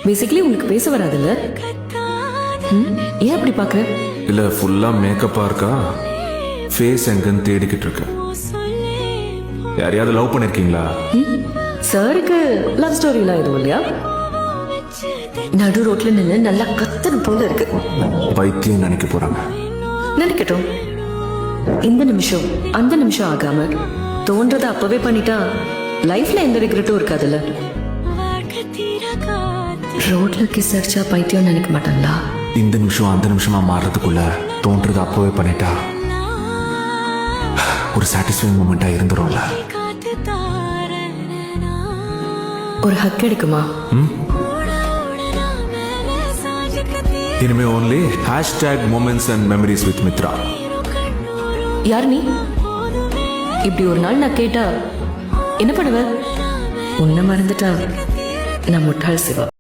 Basically உனக்கு பேச வராதுல்ல? ஏன் அப்படி பாக்குற? இல்ல ஃபுல்லா மேக்கப்பா இருக்கா, ஃபேஸ் எங்கன்னு தேடிக்கிட்டு இருக்கேன். யாரையாவது லவ் பண்ணிருக்கீங்களா? சாருக்கு லவ் ஸ்டோரிலாம் எதுவும் இல்லையா? நடு ரோட்ல நின்று நல்லா கத்தன போல இருக்கு. பைத்தியம் நினைக்க போறாங்க. நினைக்கட்டும். இந்த நிமிஷம் அந்த நிமிஷம் ஆகாம தோன்றத அப்பவே பண்ணிட்டா லைஃப்ல எந்த ரிக்ரெட்டும் இருக்காதுல்ல. ரோட்ல கிஸ் அடிச்சா பைத்தியம் நினைக்க மாட்டாங்களா? இந்த நிமிஷம் அந்த நிமிஷமா மாறுறதுக்குள்ள தோன்றது அப்பவே பண்ணிட்டா ஒரு சாட்டிஸ்ஃபைங் மூமெண்டா இருந்துரும்ல. ஒரு ஹக் எடுக்குமா? இனிமே only #moments and memories with Mitra. யார் நீ? இப்படி ஒரு நாள் நான் கேட்டா என்ன பண்ணுவ? உன்னை மறந்துட்டா நான் முட்டாள் சிவா.